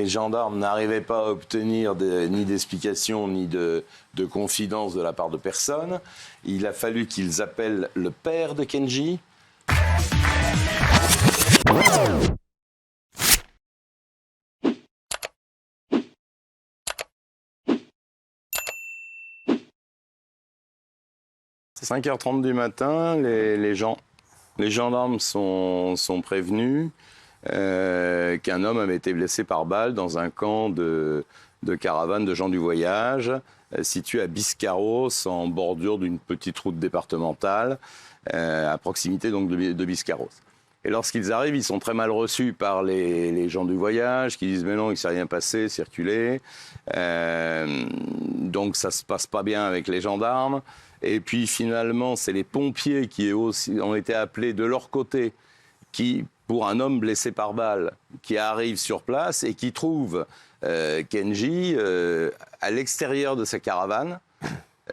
les gendarmes n'arrivaient pas à obtenir ni d'explication ni de confidence de la part de personne. Il a fallu qu'ils appellent le père de Kenji. C'est 5h30 du matin, les gendarmes sont prévenus qu'un homme avait été blessé par balle dans un camp de caravane de gens du voyage situé à Biscarros, en bordure d'une petite route départementale, à proximité donc de Biscarros. Et lorsqu'ils arrivent, ils sont très mal reçus par les gens du voyage qui disent « mais non, il ne s'est rien passé, circulez ». Donc ça ne se passe pas bien avec les gendarmes. Et puis finalement, c'est les pompiers qui ont été appelés de leur côté pour un homme blessé par balle, qui arrive sur place et qui trouve Kenji à l'extérieur de sa caravane,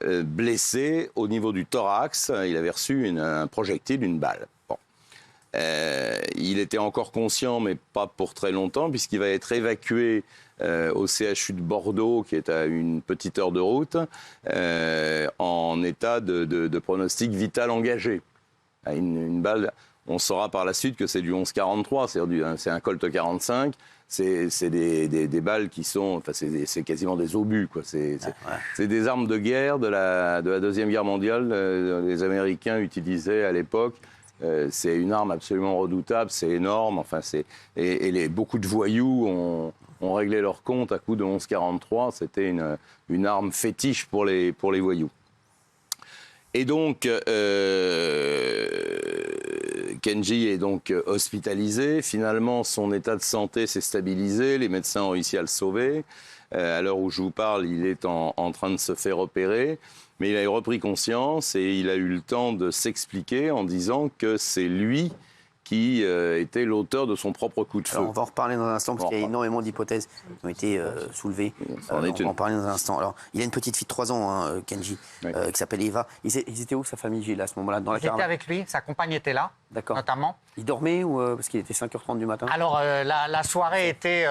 blessé au niveau du thorax. Il avait reçu un projectile, une balle. Bon. Il était encore conscient, mais pas pour très longtemps, puisqu'il va être évacué au CHU de Bordeaux, qui est à une petite heure de route, en état de pronostic vital engagé. Une balle, on saura par la suite que c'est du 11-43, c'est un Colt 45. C'est des balles qui sont... Enfin, c'est quasiment des obus, quoi. C'est des armes de guerre de la Deuxième Guerre mondiale. Les Américains utilisaient à l'époque. C'est une arme absolument redoutable, c'est énorme. Enfin, beaucoup de voyous ont réglé leur compte à coup de 11-43. C'était une arme fétiche pour les voyous. Et donc, Kenji est donc hospitalisé. Finalement, son état de santé s'est stabilisé. Les médecins ont réussi à le sauver. À l'heure où je vous parle, il est en train de se faire opérer. Mais il a repris conscience et il a eu le temps de s'expliquer en disant que c'est lui qui était l'auteur de son propre coup de feu. Alors on va en reparler dans un instant, parce qu'il y a énormément d'hypothèses qui ont été soulevées. On va en parler dans un instant. Alors, il a une petite fille de 3 ans, hein, Kenji, qui s'appelle Eva. Ils étaient où, sa famille, Gilles, à ce moment-là, dans la caravane? Ils étaient avec lui, sa compagne était là, notamment. Il dormait ou parce qu'il était 5h30 du matin? Alors, la soirée était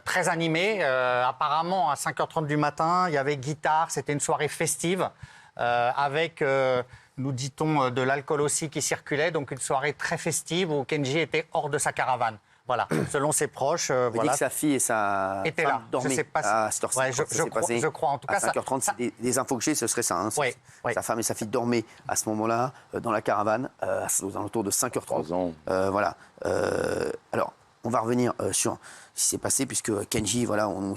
très animée. Apparemment, à 5h30 du matin, il y avait guitare, c'était une soirée festive, avec... nous dit-on, de l'alcool aussi qui circulait, donc une soirée très festive où Kenji était hors de sa caravane. Voilà, selon ses proches. Vous dites que sa fille et sa étaient femme là. dormaient. Je sais pas si... je crois. En tout cas, à 5h30, c'est des infos que j'ai, ce serait ça. Hein, oui. Sa femme et sa fille dormaient à ce moment-là dans la caravane, aux alentours de 5h30. Voilà. Alors, on va revenir sur ce qui s'est passé, puisque Kenji, voilà, on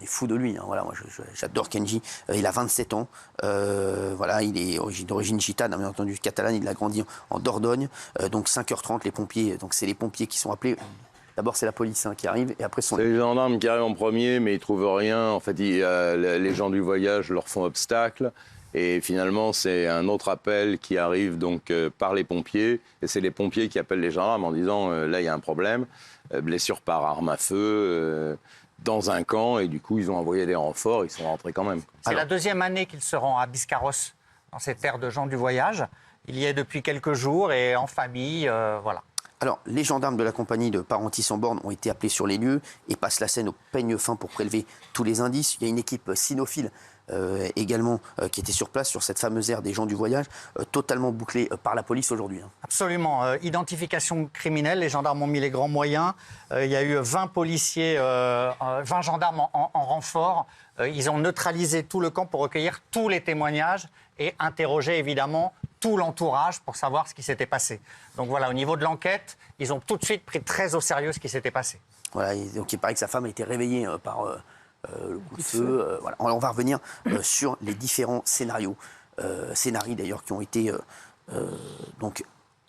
est fou de lui. Hein. Voilà, moi, j'adore Kenji. Il a 27 ans. Voilà, il est d'origine gitane, bien entendu catalane. Il a grandi en Dordogne. Donc 5h30, les pompiers. Donc c'est les pompiers qui sont appelés. D'abord, c'est la police qui arrive, et après c'est les gendarmes qui arrivent en premier, mais ils trouvent rien. En fait, les gens du voyage leur font obstacle. Et finalement, c'est un autre appel qui arrive donc par les pompiers. Et c'est les pompiers qui appellent les gendarmes en disant là, il y a un problème. Blessure par arme à feu. Dans un camp, et du coup, ils ont envoyé des renforts, ils sont rentrés quand même. C'est la deuxième année qu'ils se rendent à Biscarros, dans cette terre de gens du voyage. Il y est depuis quelques jours, et en famille, voilà. Alors, les gendarmes de la compagnie de Parentis sans bornes ont été appelés sur les lieux et passent la scène au peigne fin pour prélever tous les indices. Il y a une équipe cynophile également qui était sur place, sur cette fameuse aire des gens du voyage, totalement bouclée par la police aujourd'hui. Hein. Absolument. Identification criminelle, les gendarmes ont mis les grands moyens. Il y a eu 20 policiers, 20 gendarmes en renfort. Ils ont neutralisé tout le camp pour recueillir tous les témoignages et interroger évidemment tout l'entourage pour savoir ce qui s'était passé. Donc voilà, au niveau de l'enquête, ils ont tout de suite pris très au sérieux ce qui s'était passé. Voilà, et donc il paraît que sa femme a été réveillée par le coup de feu. Voilà. On va revenir sur les différents scénarios, scénarios d'ailleurs qui ont été donc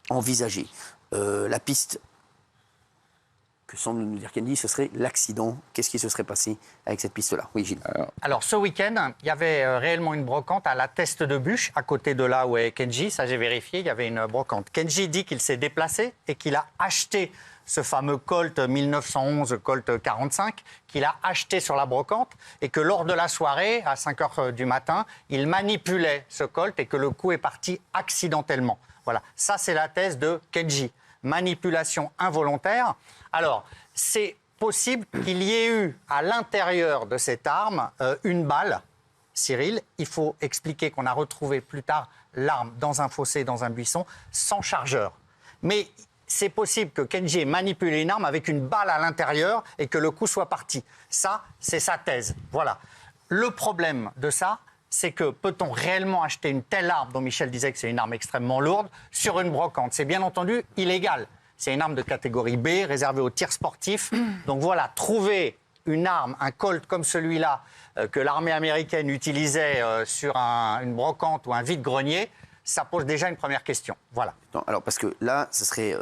envisagés. La piste que semble nous dire Kenji, ce serait l'accident. Qu'est-ce qui se serait passé avec cette piste-là? Oui, Gilles. Alors, ce week-end, il y avait réellement une brocante à la Teste de Bûche, à côté de là où est Kenji. Ça, j'ai vérifié, il y avait une brocante. Kenji dit qu'il s'est déplacé et qu'il a acheté ce fameux Colt 1911, Colt 45, qu'il a acheté sur la brocante et que lors de la soirée, à 5h du matin, il manipulait ce Colt et que le coup est parti accidentellement. Voilà, ça c'est la thèse de Kenji. Manipulation involontaire. Alors, c'est possible qu'il y ait eu à l'intérieur de cette arme une balle. Cyril, il faut expliquer qu'on a retrouvé plus tard l'arme dans un fossé, dans un buisson, sans chargeur. Mais c'est possible que Kenji ait manipulé une arme avec une balle à l'intérieur et que le coup soit parti. Ça, c'est sa thèse. Voilà. Le problème de ça, c'est que peut-on réellement acheter une telle arme, dont Michel disait que c'est une arme extrêmement lourde, sur une brocante? C'est bien entendu illégal. C'est une arme de catégorie B, réservée aux tirs sportifs. Donc voilà, trouver une arme, un Colt comme celui-là, que l'armée américaine utilisait sur une brocante ou un vide-grenier, ça pose déjà une première question. Voilà. Non, alors, parce que là, ce serait...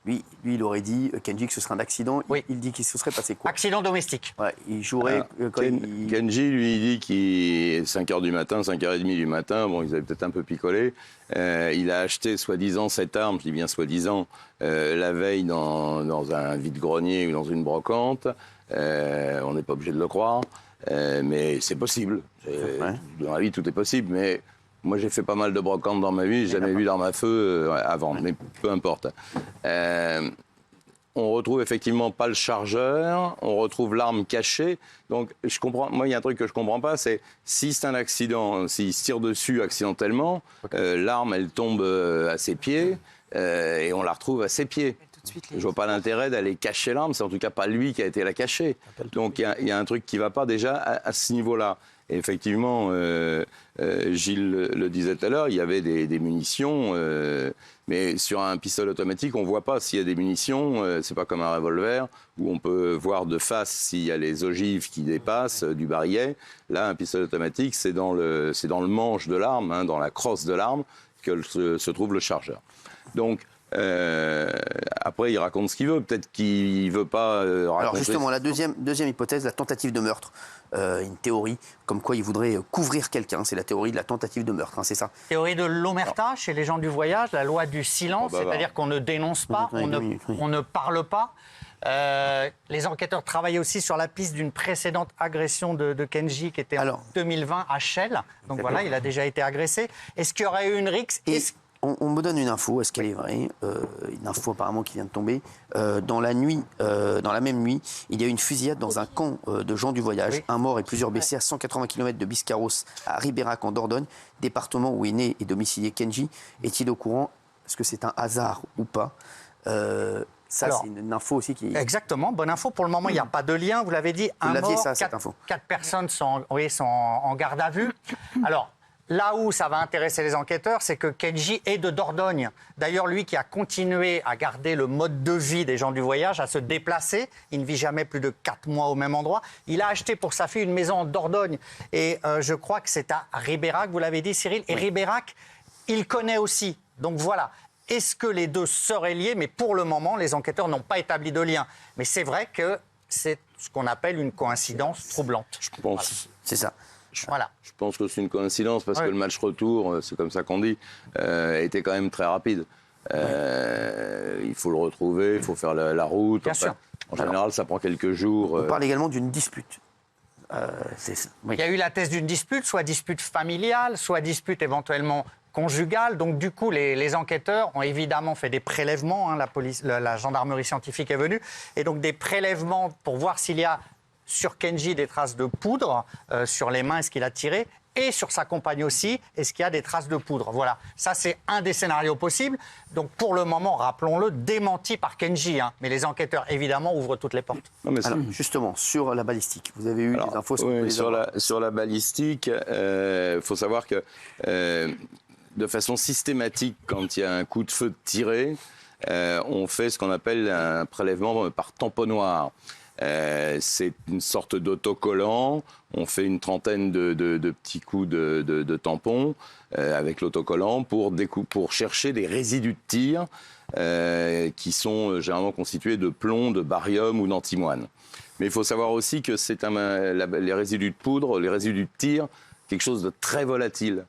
Lui, il aurait dit, Kenji, que ce serait un accident. Oui. Il dit qu'il se serait passé quoi? Accident domestique. Ouais, il jouerait... Kenji, lui, il dit qu'il est 5h du matin, 5h30 du matin. Bon, ils avaient peut-être un peu picolé. Il a acheté, soi-disant, cette arme, je dis bien soi-disant, la veille dans un vide-grenier ou dans une brocante. On n'est pas obligé de le croire. Mais c'est possible. Dans la vie, tout est possible. Mais moi, j'ai fait pas mal de brocantes dans ma vie. J'ai jamais vu d'arme à feu avant. Mais peu importe. On retrouve effectivement pas le chargeur. On retrouve l'arme cachée. Donc, je comprends. Moi, il y a un truc que je comprends pas. C'est si c'est un accident, s'il se tire dessus accidentellement, l'arme, elle tombe à ses pieds et on la retrouve à ses pieds. Je vois pas l'intérêt d'aller cacher l'arme, c'est en tout cas pas lui qui a été la cacher. Donc il y a un truc qui va pas déjà à ce niveau-là. Et effectivement, Gilles le disait tout à l'heure, il y avait des munitions, mais sur un pistolet automatique, on voit pas s'il y a des munitions. C'est pas comme un revolver où on peut voir de face s'il y a les ogives qui dépassent du barillet. Là, un pistolet automatique, c'est dans le manche de l'arme, hein, dans la crosse de l'arme, que se trouve le chargeur. Donc après, il raconte ce qu'il veut. Peut-être qu'il veut pas raconter... Alors justement, la deuxième hypothèse, la tentative de meurtre. Une théorie comme quoi il voudrait couvrir quelqu'un. C'est la théorie de la tentative de meurtre, hein, c'est ça? Théorie de l'omerta chez les gens du voyage, la loi du silence, c'est-à-dire qu'on ne dénonce pas, on ne parle pas. Les enquêteurs travaillaient aussi sur la piste d'une précédente agression de Kenji qui était en 2020 à Chelles. Donc voilà, il a déjà été agressé. Est-ce qu'il y aurait eu une rixe? On me donne une info, est-ce qu'elle est vraie? Une info apparemment qui vient de tomber. Dans la même nuit, il y a eu une fusillade dans un camp de gens du voyage. Oui. Un mort et plusieurs blessés à 180 km de Biscarrosse, à Ribérac en Dordogne, département où est né et domicilié Kenji. Est-il au courant? Est-ce que c'est un hasard ou pas? Ça, c'est une info aussi qui... Exactement, bonne info. Pour le moment, il n'y a pas de lien. Vous l'avez dit, un mort, 4 personnes sont en garde à vue. Alors... Là où ça va intéresser les enquêteurs, c'est que Kenji est de Dordogne. D'ailleurs, lui qui a continué à garder le mode de vie des gens du voyage, à se déplacer, il ne vit jamais plus de 4 mois au même endroit. Il a acheté pour sa fille une maison en Dordogne. Et je crois que c'est à Ribérac, vous l'avez dit Cyril. Et Ribérac, il connaît aussi. Donc voilà. Est-ce que les deux seraient liés? Mais pour le moment, les enquêteurs n'ont pas établi de lien. Mais c'est vrai que c'est ce qu'on appelle une coïncidence troublante. Je pense. Voilà. C'est ça. Voilà. Je pense que c'est une coïncidence parce que le match retour, c'est comme ça qu'on dit, était quand même très rapide. Il faut le retrouver, il faut faire la route. Bien sûr. En général, ça prend quelques jours. On parle également d'une dispute. Il y a eu la thèse d'une dispute, soit dispute familiale, soit dispute éventuellement conjugale. Donc du coup, les enquêteurs ont évidemment fait des prélèvements. Hein, la gendarmerie scientifique est venue. Et donc des prélèvements pour voir s'il y a sur Kenji des traces de poudre, sur les mains, est-ce qu'il a tiré, et sur sa compagne aussi, est-ce qu'il y a des traces de poudre. Voilà, ça c'est un des scénarios possibles. Donc pour le moment, rappelons-le, démenti par Kenji. Hein. Mais les enquêteurs, évidemment, ouvrent toutes les portes. Non, mais alors, justement, sur la balistique, vous avez eu des infos sur la balistique, il faut savoir que de façon systématique, quand il y a un coup de feu tiré, on fait ce qu'on appelle un prélèvement par tamponnoir. C'est une sorte d'autocollant. On fait une trentaine de petits coups de tampon avec l'autocollant pour chercher des résidus de tir qui sont généralement constitués de plomb, de barium ou d'antimoine. Mais il faut savoir aussi que c'est les résidus de poudre, les résidus de tir, quelque chose de très volatile.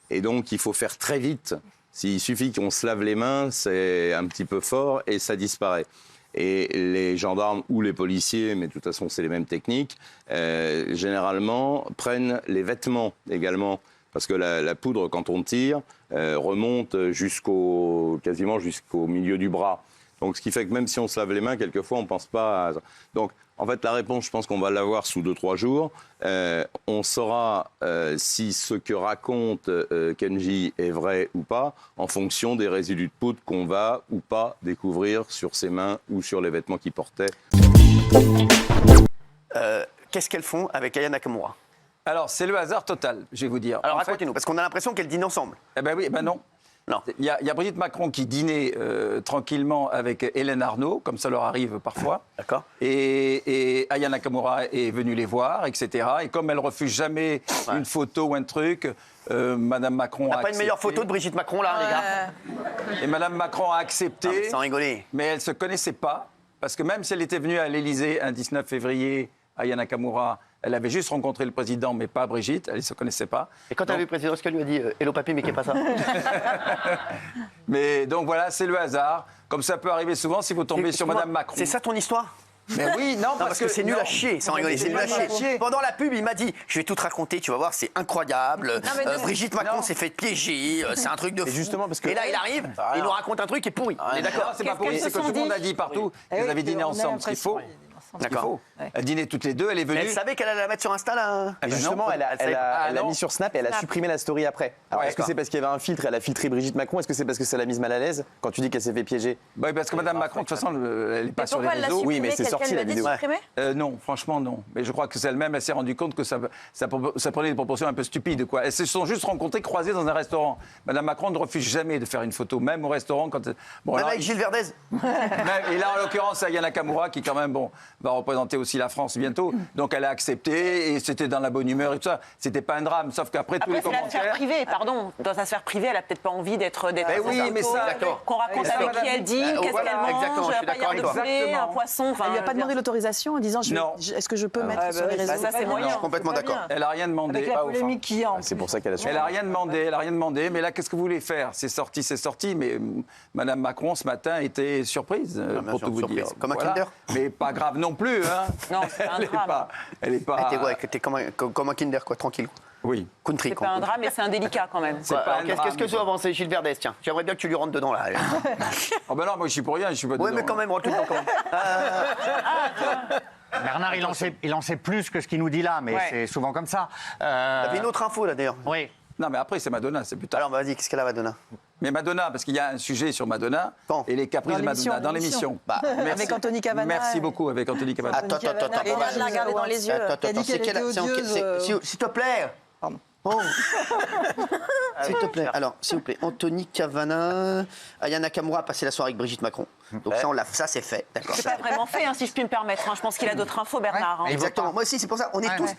Et donc il faut faire très vite. S'il suffit qu'on se lave les mains, c'est un petit peu fort et ça disparaît. Et les gendarmes ou les policiers, mais de toute façon c'est les mêmes techniques, généralement prennent les vêtements également, parce que la poudre quand on tire remonte quasiment jusqu'au milieu du bras. Donc ce qui fait que même si on se lave les mains, quelquefois on ne pense pas à... Donc En fait, la réponse, je pense qu'on va l'avoir sous 2-3 jours. On saura si ce que raconte Kenji est vrai ou pas en fonction des résidus de poudre qu'on va ou pas découvrir sur ses mains ou sur les vêtements qu'il portait. Qu'est-ce qu'elles font avec Aya Nakamura? Alors, c'est le hasard total, je vais vous dire. Alors, racontez-nous, parce qu'on a l'impression qu'elles dînent ensemble. Eh ben oui, eh ben non. Non. Il y a Brigitte Macron qui dînait tranquillement avec Hélène Arnaud, comme ça leur arrive parfois. D'accord. Et Aya Nakamura est venue les voir, etc. Et comme elle refuse jamais une photo ou un truc, Madame Macron On a n'a pas une meilleure photo de Brigitte Macron, là, les gars? Et Madame Macron a accepté. Non, mais sans rigoler. Mais elle ne se connaissait pas, parce que même si elle était venue à l'Élysée un 19 février, Aya Nakamura, elle avait juste rencontré le président, mais pas Brigitte, elle ne se connaissait pas. Et quand elle a vu le président, est-ce qu'elle lui a dit « Hello papy, mais qu'est pas ça ?» Mais donc voilà, c'est le hasard. Comme ça peut arriver souvent si vous tombez sur Madame Macron. C'est ça ton histoire? Mais oui, non, parce que c'est nul à chier, sans rigoler, c'est nul à chier. Pendant la pub, il m'a dit, je vais tout te raconter, tu vas voir, c'est incroyable. Brigitte Macron s'est fait piéger, c'est un truc de fou. Justement, parce que... Et là, il arrive, il nous raconte un truc qui est pourri. On est d'accord? C'est pas pourri, c'est que tout le monde a dit partout qu'ils avaient dîné ensemble, ce qu'il faut. D'accord. Elle dînait toutes les deux, elle est venue. Elle savait qu'elle allait la mettre sur Insta, là? Et justement, elle a mis sur Snap et elle a supprimé la story après. Alors, est-ce que c'est parce qu'il y avait un filtre, elle a filtré Brigitte Macron? Est-ce que c'est parce que ça l'a mise mal à l'aise quand tu dis qu'elle s'est fait piéger? Oui, parce que Madame Macron, de toute façon, elle n'est pas sur les réseaux. Oui, mais c'est sorti la vidéo. Non, franchement, non. Mais je crois que c'est elle-même, elle s'est rendue compte que ça prenait des proportions un peu stupides, quoi. Elles se sont juste rencontrées, croisées dans un restaurant. Madame Macron ne refuse jamais de faire une photo, même au restaurant. Même avec Gilles Verdez. Et là, en l'occurrence, Aya Nakamura, qui quand même, va représenter aussi la France bientôt. Donc elle a accepté et c'était dans la bonne humeur et tout ça. C'était pas un drame, sauf qu'après tous les commentaires... Après, c'est la sphère privée, pardon. Dans sa sphère privée, elle a peut-être pas envie d'être oui, mais ça... Qu'on raconte avec qui elle dîne, qu'est-ce qu'elle mange, un paillard de poulet, un poisson... Elle lui a pas demandé l'autorisation en disant est-ce que je peux mettre sur les réseaux? Ça, c'est moyen. Je suis complètement d'accord. Elle a rien demandé. Avec la polémique qui a. C'est pour ça qu'elle a Elle a rien demandé. Mais là, qu'est-ce que vous voulez faire? C'est sorti. Mais Madame Macron, ce matin, était surprise, pour tout vous dire. Comme un Kinder. Mais pas grave non plus, hein. Non, c'est pas un drame. Elle est pas... T'es comme un Kinder, quoi, tranquille. Oui. Country, c'est pas un drame, mais c'est un délicat quand même. Qu'est-ce que tu veux avancer, Gilles Verdez? Tiens, j'aimerais bien que tu lui rentres dedans, là. Oh ben non, moi je suis pour rien, je suis pas dedans. Oui, mais quand même, rentre dedans, quand même. Bernard, il en sait plus que ce qu'il nous dit là, mais c'est souvent comme ça. Il y avait une autre info, là, d'ailleurs. Oui. Non, mais après, c'est Madonna, c'est plus tard. Alors, vas-y, qu'est-ce qu'elle a, Madonna? Mais Madonna, parce qu'il y a un sujet sur Madonna et les caprices de Madonna dans l'émission. Avec Anthony Cavana. Merci beaucoup, avec Anthony Cavana. Attends. Et là, je la regardais dans les yeux. S'il te plaît. Pardon. Oh. S'il te plaît. Alors, s'il vous plaît, Anthony Cavana, Aya Nakamura a passé la soirée avec Brigitte Macron. Donc ça, c'est fait. D'accord. C'est pas vraiment fait, si je puis me permettre. Je pense qu'il a d'autres infos, Bernard. Exactement. Moi aussi, c'est pour ça. On est tous.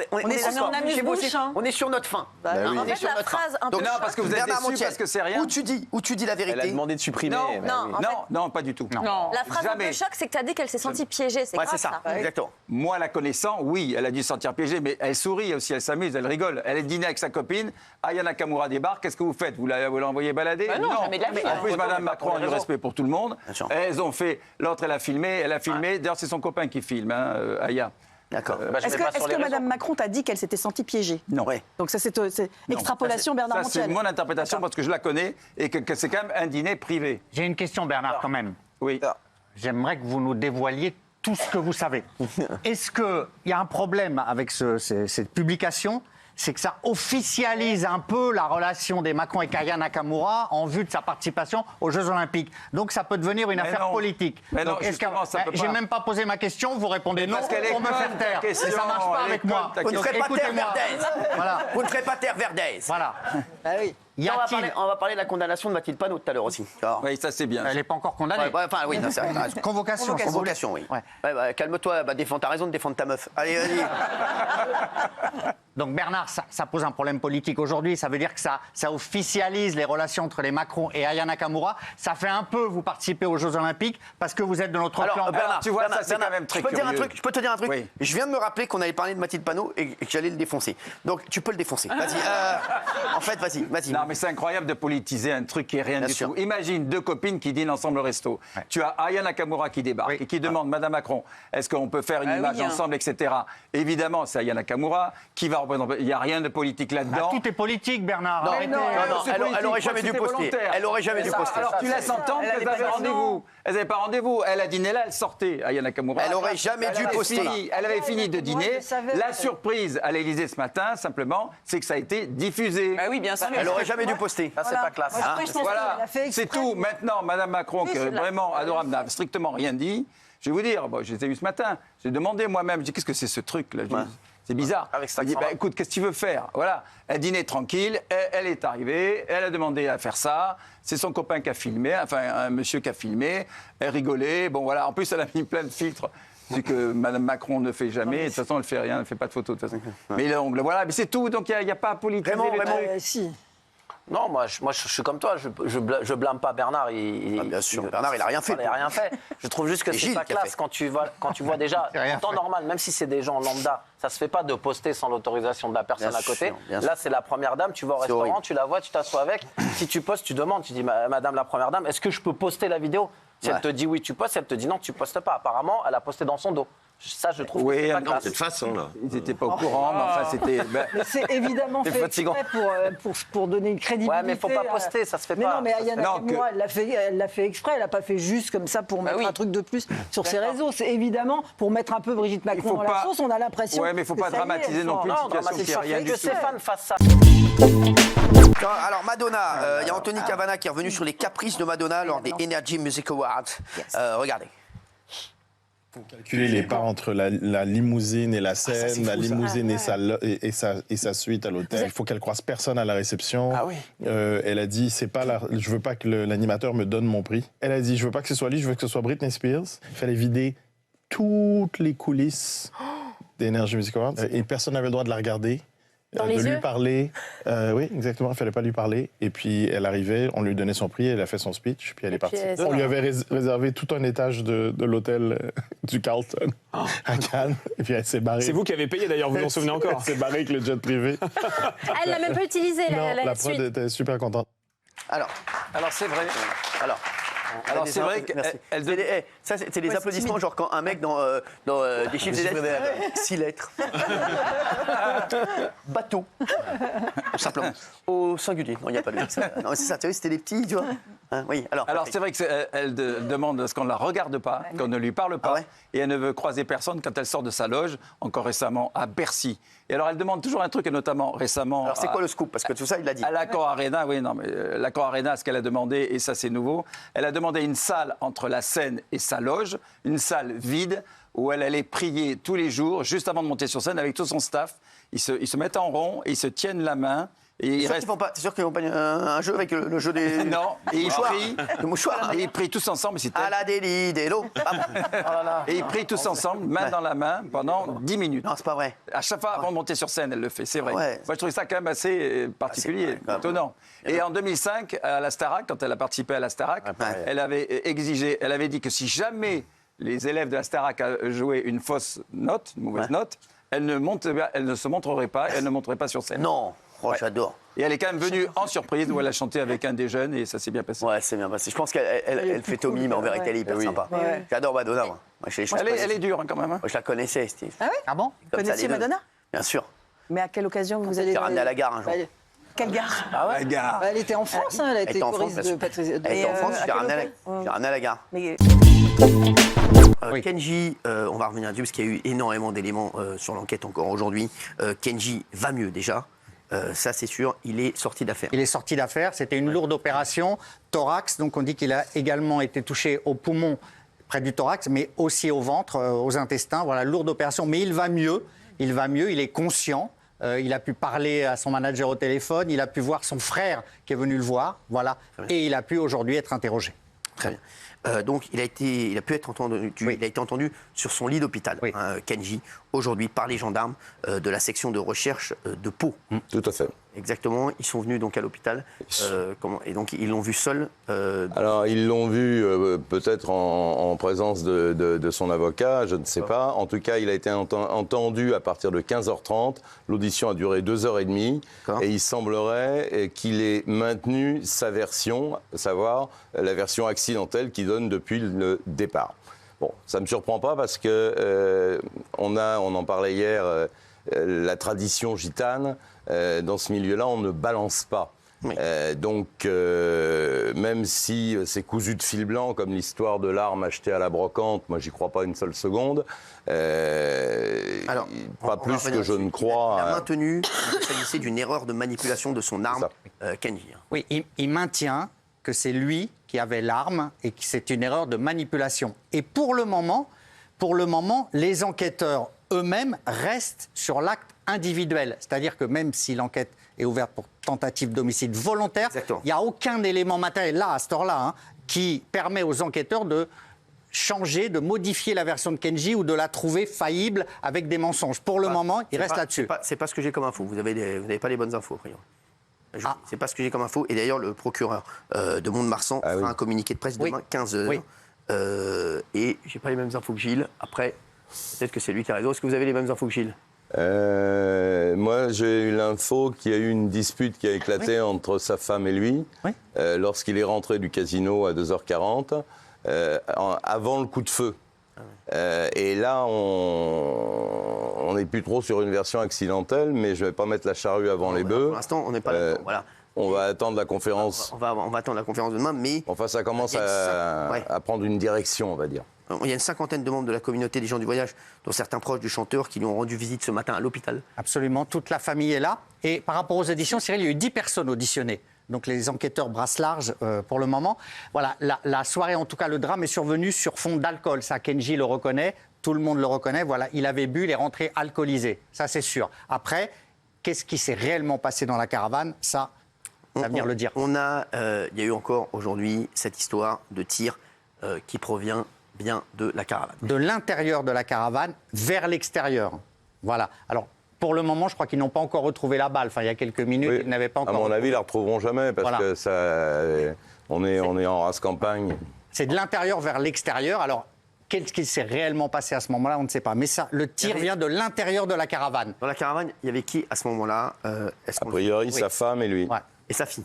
On est sur notre fin. En fait, la phrase un peu... Non, parce que vous êtes déçus, parce que c'est rien. Où tu dis la vérité. Elle a demandé de supprimer. Non, pas du tout. Non. La phrase un peu choc, c'est que tu as dit qu'elle s'est sentie piégée. C'est grave, c'est ça. Exactement. Moi, la connaissant, oui, elle a dû se sentir piégée, mais elle sourit aussi, elle s'amuse, elle rigole. Elle est dîner avec sa copine. Aya Nakamura débarque. Qu'est-ce que vous faites? Vous l'envoyez balader? Non, jamais de la vie. En plus, Madame Macron a du respect pour tout le monde. Elles ont fait. L'autre, elle a filmé. D'ailleurs, c'est son copain qui filme, Aya. D'accord. Est-ce que Mme Macron t'a dit qu'elle s'était sentie piégée? Non. Donc ça, c'est extrapolation Bernard Montiel. C'est mon interprétation parce que je la connais et que c'est quand même un dîner privé. J'ai une question, Bernard, quand même. Oui. J'aimerais que vous nous dévoiliez tout ce que vous savez. Est-ce qu'il y a un problème avec cette publication? C'est que ça officialise un peu la relation des Macron et Aya Nakamura en vue de sa participation aux Jeux Olympiques. Donc ça peut devenir une affaire politique. Mais donc, j'ai même pas posé ma question, vous répondez non pour me faire taire. Et ça marche pas avec moi. Vous ne ferez pas taire Verdez. Voilà. Vous ne ferez pas taire Verdez. Voilà. Oui. On va parler de la condamnation de Mathilde Panot tout à l'heure aussi. Oui, ça c'est bien. Elle n'est pas encore condamnée. Oui, c'est vrai. Convocation, oui. Calme-toi, t'as raison de défendre ta meuf. Allez, vas-y. Donc Bernard, ça pose un problème politique aujourd'hui. Ça veut dire que ça officialise les relations entre les Macron et Aya Nakamura. Ça fait un peu vous participer aux Jeux Olympiques parce que vous êtes de notre clan. Bernard, tu vois, ça c'est quand même très curieux. Je peux te dire un truc. Oui. Je viens de me rappeler qu'on avait parlé de Mathilde Panot et que j'allais le défoncer. Donc tu peux le défoncer. Vas-y. En fait, vas-y. Non, mais c'est incroyable de politiser un truc qui est rien du tout. Imagine deux copines qui dînent ensemble au resto. Ouais. Tu as Aya Nakamura qui débarque et qui demande, Madame Macron, est-ce qu'on peut faire une image ensemble, etc. Évidemment, c'est Aya Nakamura qui va Non, il n'y a rien de politique là-dedans. Tout est politique, Bernard. Non, Arrêtez. elle n'aurait jamais dû poster. Elle aurait jamais dû poster. Alors tu laisses entendre qu'elles avaient rendez-vous. Elles n'avaient pas rendez-vous. Elle a dîné là, elle sortait. Aya Nakamura. Elle aurait jamais dû poster. Elle avait fini de dîner. La surprise à l'Élysée ce matin, simplement, c'est que ça a été diffusé. Bah oui, bien sûr. Elle aurait jamais dû poster. Ça, c'est pas classe. Voilà, c'est tout. Maintenant, Madame Macron, qui est vraiment adorable, n'a strictement rien dit. Je vais vous dire, je les ai vus ce matin. J'ai demandé moi-même, je dis, qu'est-ce que c'est ce truc-là? C'est bizarre. Elle dit, écoute, qu'est-ce que tu veux faire? Voilà, elle dînait tranquille, elle est arrivée, elle a demandé à faire ça. C'est son copain qui a filmé, enfin un monsieur qui a filmé. Elle rigolait. Bon voilà, en plus elle a mis plein de filtres. C'est que Mme Macron ne fait jamais. De toute façon, elle ne fait rien, elle ne fait pas de photos de toute façon. Mais l'ongle, voilà, mais c'est tout. Donc il n'y a pas à politiser. Vraiment, si. Non, moi je suis comme toi, je blâme pas Bernard. Bien sûr, Bernard, il n'a rien fait. Il n'a rien fait. Je trouve juste que c'est pas classe quand tu vois déjà, en temps normal, même si c'est des gens lambda, ça se fait pas de poster sans l'autorisation de la personne à côté. Là, c'est la première dame, tu vas au restaurant, tu la vois, tu t'assois avec. Si tu postes, tu demandes, tu dis, Madame la première dame, est-ce que je peux poster la vidéo? Si elle te dit oui, tu postes. Si elle te dit non, tu postes pas. Apparemment, elle a posté dans son dos. Ça, je trouve que c'est pas classe. De toute façon, là. Ils n'étaient pas au courant, mais enfin, c'était... Mais c'est évidemment fait exprès pour donner une crédibilité. Ouais, mais il ne faut pas poster, ça se fait pas. Non, mais Aya Nakamura, elle l'a fait exprès, elle l'a pas fait juste comme ça pour mettre un truc de plus sur ses réseaux. C'est évidemment pour mettre un peu Brigitte Macron dans la sauce, on a l'impression. Ouais, mais il ne faut pas dramatiser non plus une situation qui n'a rien du tout. Que ses fans fassent ça. Alors Madonna, il y a Anthony Cavana qui est revenu sur les caprices de Madonna lors des Energy Music Awards. Regardez. Calculer les parts entre la limousine et la scène, la limousine et sa suite à l'hôtel. Il faut qu'elle croise personne à la réception. Elle a dit, je veux pas que l'animateur me donne mon prix. Elle a dit, je veux pas que ce soit lui, je veux que ce soit Britney Spears. Il fallait vider toutes les coulisses des Energy Music Awards et personne n'avait le droit de la regarder. De lui parler. Oui, exactement, il ne fallait pas lui parler. Et puis, elle arrivait, on lui donnait son prix, elle a fait son speech, puis elle est partie. On lui avait réservé tout un étage de l'hôtel du Carlton à Cannes, et puis elle s'est barrée. C'est vous qui avez payé d'ailleurs, vous vous en souvenez encore? Elle s'est barrée avec le jet privé. Elle l'a même pas utilisé, la prod était super contente. Alors c'est vrai. Alors c'est vrai que ça c'était les applaudissements genre quand un mec dans des chiffres des lettres 6 lettres bateau simplement au singulier. Non, il n'y a pas de ça. Non, c'est ça, tu vois, c'était les petits, tu vois. Oui, alors c'est vrai qu'elle demande à ce qu'on ne la regarde pas, qu'on ne lui parle pas, et elle ne veut croiser personne quand elle sort de sa loge, encore récemment à Bercy. Et alors elle demande toujours un truc, et notamment récemment... Alors c'est quoi le scoop? Parce que tout ça, il l'a dit. À l'Accor Arena, oui, non, mais l'Accor Arena, ce qu'elle a demandé, et ça c'est nouveau, elle a demandé une salle entre la scène et sa loge, une salle vide, où elle allait prier tous les jours, juste avant de monter sur scène, avec tout son staff. Ils se mettent en rond, et ils se tiennent la main. T'es sûr qu'ils n'ont pas un jeu avec le jeu des... Non, et ils prient. Le mouchoir. Et ils prient tous ensemble. À la délit des lots. Et ils prient tous ensemble, main dans la main, pendant 10 minutes. Non, c'est pas vrai. À chaque fois, avant de monter sur scène, elle le fait, c'est vrai. Ouais. Moi, je trouvais ça quand même assez particulier, étonnant. Et en 2005, à la Starac, quand elle a participé à la Starac, elle avait dit que si jamais les élèves de la Starac jouaient une fausse note, une mauvaise note, elle ne se montrerait pas, elle ne monterait pas sur scène. Non. Oh, j'adore. Et elle est quand même venue en surprise où elle a chanté avec un des jeunes et ça s'est bien passé. Ouais, c'est bien passé. Je pense qu'elle fait Tommy, mais en vérité, elle est hyper sympa. Ouais. J'adore Madonna, moi. Elle est dure hein, quand même. Hein. Moi, je la connaissais, Steve. Ah oui? Ah bon? Vous connaissiez Madonna? Bien sûr. Mais à quelle occasion vous allez... J'ai ramené à la gare un jour. Quelle gare? Ah ouais? La gare. Elle était en France, elle a été choriste de Patrice. Elle était en France, j'ai ramené à la gare. Kenji, on va revenir dessus parce qu'il y a eu énormément d'éléments sur l'enquête encore aujourd'hui. Kenji va mieux déjà. Ça, c'est sûr, il est sorti d'affaire. Il est sorti d'affaire, c'était une lourde opération, thorax, donc on dit qu'il a également été touché au poumon près du thorax, mais aussi au ventre, aux intestins, voilà, lourde opération, mais il va mieux, il est conscient, il a pu parler à son manager au téléphone, il a pu voir son frère qui est venu le voir, voilà, et il a pu aujourd'hui être interrogé. Très bien. Donc, il a été entendu sur son lit d'hôpital, Kenji, aujourd'hui par les gendarmes de la section de recherche de Pau. Tout à fait. Exactement. Ils sont venus donc à l'hôpital. Et donc, ils l'ont vu seul. Alors, ils l'ont vu peut-être en présence de son avocat, je ne sais pas. En tout cas, il a été entendu à partir de 15h30. L'audition a duré 2h30. Et il semblerait qu'il ait maintenu sa version, à savoir la version accidentelle qu'il donne depuis le départ. Bon, ça ne me surprend pas parce que on en parlait hier. la tradition gitane, dans ce milieu-là, on ne balance pas. Oui. Donc, même si c'est cousu de fil blanc, comme l'histoire de l'arme achetée à la brocante, moi, j'y crois pas une seule seconde. Alors, pas plus que je ne crois. Il a maintenu qu'il s'agissait d'une erreur de manipulation de son arme, Kenji. Oui, il maintient que c'est lui qui avait l'arme et que c'est une erreur de manipulation. Et pour le moment, les enquêteurs eux-mêmes restent sur l'acte individuel. C'est-à-dire que même si l'enquête est ouverte pour tentative d'homicide volontaire, il n'y a aucun élément matériel là, à cette heure-là, qui permet aux enquêteurs de changer, de modifier la version de Kenji ou de la trouver faillible avec des mensonges. Pour le moment, il reste là-dessus. C'est pas ce que j'ai comme info. Vous n'avez pas les bonnes infos, c'est pas ce que j'ai comme info. Et d'ailleurs, le procureur de Mont-de-Marsan fera un communiqué de presse demain, 15h. Oui. Et j'ai pas les mêmes infos que Gilles. Après, peut-être que c'est lui qui a raison. Est-ce que vous avez les mêmes infos que Gilles ? Moi, j'ai eu l'info qu'il y a eu une dispute qui a éclaté entre sa femme et lui lorsqu'il est rentré du casino à 2h40, avant le coup de feu. Et là, on n'est plus trop sur une version accidentelle, mais je ne vais pas mettre la charrue avant les bœufs. Pour l'instant, on n'est pas là. Voilà. On va attendre la conférence. On va attendre la conférence de demain, mais... Enfin, ça commence à prendre une direction, on va dire. Il y a une cinquantaine de membres de la communauté des gens du voyage, dont certains proches du chanteur, qui lui ont rendu visite ce matin à l'hôpital. Absolument, toute la famille est là. Et par rapport aux auditions, Cyril, il y a eu 10 personnes auditionnées. Donc les enquêteurs brassent large pour le moment. Voilà, la soirée, en tout cas, le drame est survenu sur fond d'alcool. Ça, Kenji le reconnaît, tout le monde le reconnaît. Voilà, il avait bu, il est rentré alcoolisé. Ça, c'est sûr. Après, qu'est-ce qui s'est réellement passé dans la caravane ? Ça, l'avenir le dire. Il y a eu encore aujourd'hui cette histoire de tir qui provient bien de la caravane. De l'intérieur de la caravane vers l'extérieur. Voilà. Alors, pour le moment, je crois qu'ils n'ont pas encore retrouvé la balle. Enfin, il y a quelques minutes, ils n'avaient pas encore... À mon avis, ils ne la retrouveront jamais parce que on est en race campagne. C'est de l'intérieur vers l'extérieur. Alors, qu'est-ce qui s'est réellement passé à ce moment-là ? On ne sait pas. Mais ça, le tir vient de l'intérieur de la caravane. Dans la caravane, il y avait qui à ce moment-là ? A priori, sa femme et lui. Ouais. Et sa fille.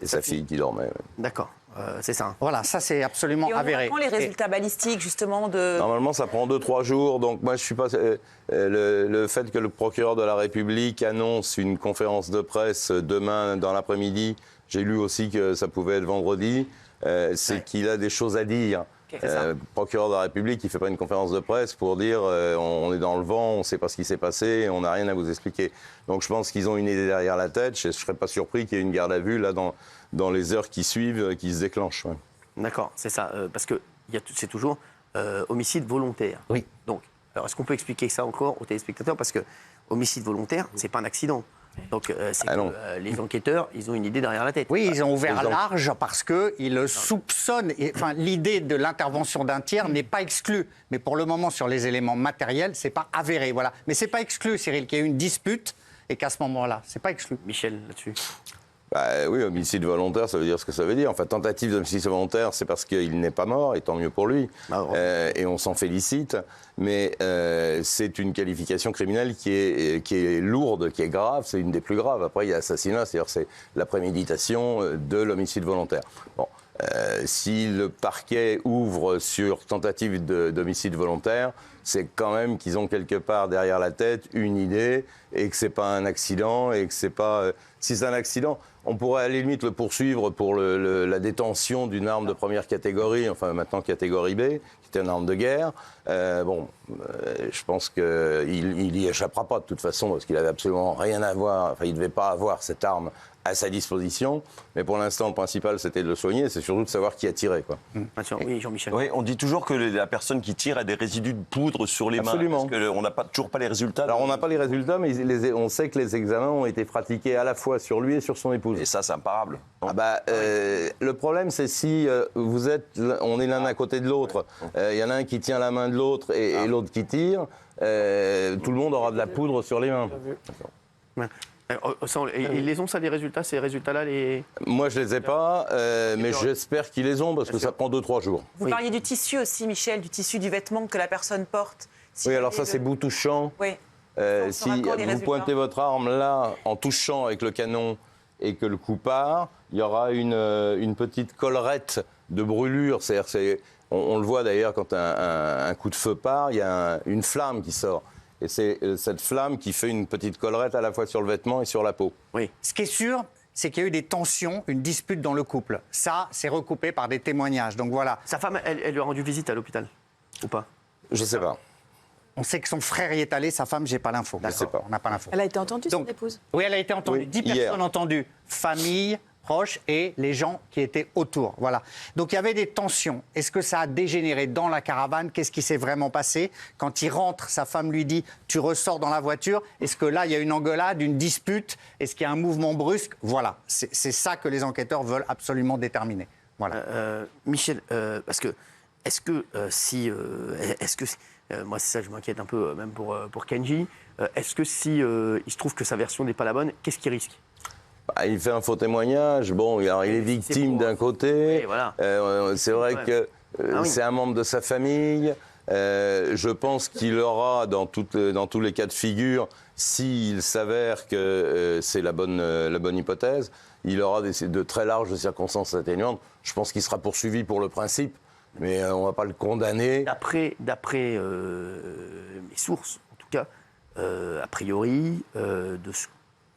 Et sa fille qui dormait. D'accord. C'est ça. Voilà, ça c'est absolument avéré. Et on les résultats balistiques, justement, de... Normalement, ça prend 2-3 jours. Donc moi, je suis pas... le fait que le procureur de la République annonce une conférence de presse demain dans l'après-midi, j'ai lu aussi que ça pouvait être vendredi, c'est qu'il a des choses à dire. Procureur de la République, il ne fait pas une conférence de presse pour dire on est dans le vent, on ne sait pas ce qui s'est passé, on n'a rien à vous expliquer. Donc je pense qu'ils ont une idée derrière la tête. Je ne serais pas surpris qu'il y ait une garde à vue là dans les heures qui suivent, qui se déclenchent. Ouais. D'accord, c'est ça. Parce que c'est toujours homicide volontaire. Oui. Donc, alors est-ce qu'on peut expliquer ça encore aux téléspectateurs ? Parce que homicide volontaire, c'est pas un accident. Donc, les enquêteurs, ils ont une idée derrière la tête. Oui, ils ont ouvert large parce qu'ils soupçonnent. Enfin, l'idée de l'intervention d'un tiers n'est pas exclue. Mais pour le moment, sur les éléments matériels, c'est pas avéré. Voilà. Mais c'est pas exclu, Cyril, qu'il y ait eu une dispute et qu'à ce moment-là, c'est pas exclu. Michel, là-dessus. Oui, homicide volontaire, ça veut dire ce que ça veut dire. Enfin, tentative d'homicide volontaire, c'est parce qu'il n'est pas mort, et tant mieux pour lui. Et on s'en félicite. Mais c'est une qualification criminelle qui est lourde, qui est grave. C'est une des plus graves. Après, il y a assassinat, c'est-à-dire c'est la préméditation de l'homicide volontaire. Bon, si le parquet ouvre sur tentative d'homicide volontaire, c'est quand même qu'ils ont quelque part derrière la tête une idée et que c'est pas un accident et que c'est pas... si c'est un accident, on pourrait à la limite le poursuivre pour la détention d'une arme de première catégorie, enfin maintenant catégorie B, qui était une arme de guerre. Je pense qu'il y échappera pas de toute façon parce qu'il avait absolument rien à voir, enfin il devait pas avoir cette arme à sa disposition, mais pour l'instant, le principal, c'était de le soigner, c'est surtout de savoir qui a tiré, quoi. Oui, Jean-Michel. Oui, on dit toujours que la personne qui tire a des résidus de poudre sur les mains. Absolument. Parce qu'on n'a toujours pas les résultats. Alors, on n'a pas les résultats, mais on sait que les examens ont été pratiqués à la fois sur lui et sur son épouse. Et ça, c'est imparable. Le problème, c'est si on est l'un à côté de l'autre, il y en a un qui tient la main de l'autre et l'autre qui tire, tout le monde aura de la poudre sur les mains. Ils les ont, ça, les résultats, ces résultats-là Moi, je les ai pas, mais j'espère qu'ils les ont, parce que ça prend 2-3 jours. Vous parliez du tissu aussi, Michel, du tissu du vêtement que la personne porte. Oui, alors ça, c'est bout touchant. Oui. Si vous pointez votre arme là, en touchant avec le canon, et que le coup part, il y aura une petite collerette de brûlure. C'est-à-dire, on le voit d'ailleurs quand un coup de feu part, il y a une flamme qui sort. Et c'est cette flamme qui fait une petite collerette à la fois sur le vêtement et sur la peau. Oui. Ce qui est sûr, c'est qu'il y a eu des tensions, une dispute dans le couple. Ça, c'est recoupé par des témoignages. Donc voilà. Sa femme, elle lui a rendu visite à l'hôpital ou pas? Je sais pas. On sait que son frère y est allé, sa femme, j'ai pas l'info. Je sais pas. On n'a pas l'info. Elle a été entendue, son épouse? Oui, elle a été entendue. Oui, 10 hier. personnes entendues. Famille, proches et les gens qui étaient autour. Voilà. Donc il y avait des tensions. Est-ce que ça a dégénéré dans la caravane? Qu'est-ce qui s'est vraiment passé? Quand il rentre, sa femme lui dit « tu ressors dans la voiture ». Est-ce que là, il y a une engueulade, une dispute? Est-ce qu'il y a un mouvement brusque? Voilà. C'est ça que les enquêteurs veulent absolument déterminer. Voilà. Michel, parce que est-ce que moi c'est ça, je m'inquiète un peu même pour Kenji. Est-ce que si il se trouve que sa version n'est pas la bonne, qu'est-ce qu'il risque? Il fait un faux témoignage. Bon, alors il est victime d'un côté. Oui, voilà. C'est vrai que c'est un membre de sa famille. Je pense qu'il aura, dans tous les cas de figure, s'il s'avère que c'est la bonne hypothèse, il aura de très larges circonstances atténuantes. Je pense qu'il sera poursuivi pour le principe, mais on ne va pas le condamner. D'après mes sources, en tout cas, a priori,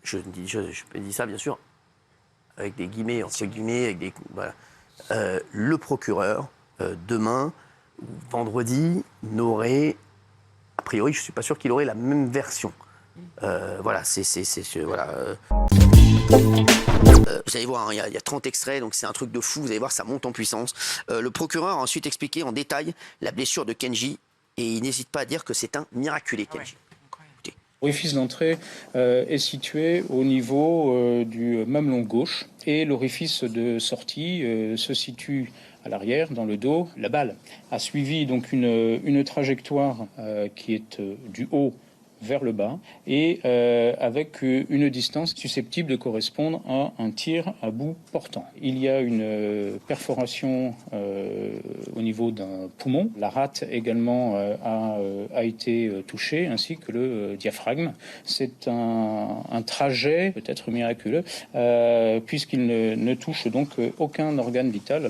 je dis ça bien sûr avec des guillemets, entre guillemets, avec des voilà. Le procureur demain, vendredi, n'aurait, a priori, je suis pas sûr qu'il aurait la même version. Voilà, voilà. Vous allez voir, il y a 30 extraits, donc c'est un truc de fou. Vous allez voir, ça monte en puissance. Le procureur a ensuite expliqué en détail la blessure de Kenji et il n'hésite pas à dire que c'est un miraculé, Kenji. L'orifice d'entrée est situé au niveau du mamelon gauche et l'orifice de sortie se situe à l'arrière, dans le dos. La balle a suivi donc une trajectoire qui est du haut vers le bas et avec une distance susceptible de correspondre à un tir à bout portant. Il y a une perforation au niveau d'un poumon. La rate également a été touchée, ainsi que le diaphragme. C'est un trajet peut-être miraculeux puisqu'il ne touche donc aucun organe vital.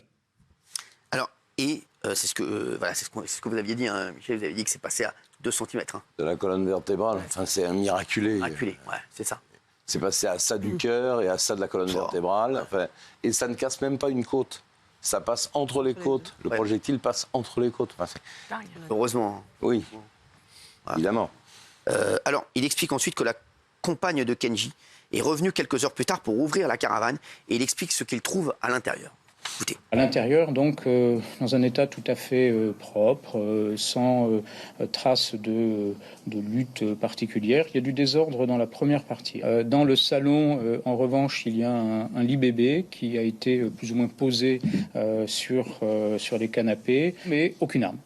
Alors, et c'est ce que vous aviez dit, hein, Michel, vous avez dit que c'est passé à 2 cm. Hein. De la colonne vertébrale, enfin, c'est un miraculé. Miraculé, ouais, c'est ça. C'est passé à ça du cœur et à ça de la colonne vertébrale. Enfin, et ça ne casse même pas une côte. Ça passe entre les côtes. Le projectile passe entre les côtes. Enfin, heureusement. Oui, évidemment. Alors, il explique ensuite que la compagne de Kenji est revenue quelques heures plus tard pour ouvrir la caravane et il explique ce qu'il trouve à l'intérieur. Écoutez. À l'intérieur, donc, dans un état tout à fait propre, sans trace de lutte particulière. Il y a du désordre dans la première partie. Dans le salon, en revanche, il y a un lit bébé qui a été plus ou moins posé sur les canapés, mais aucune arme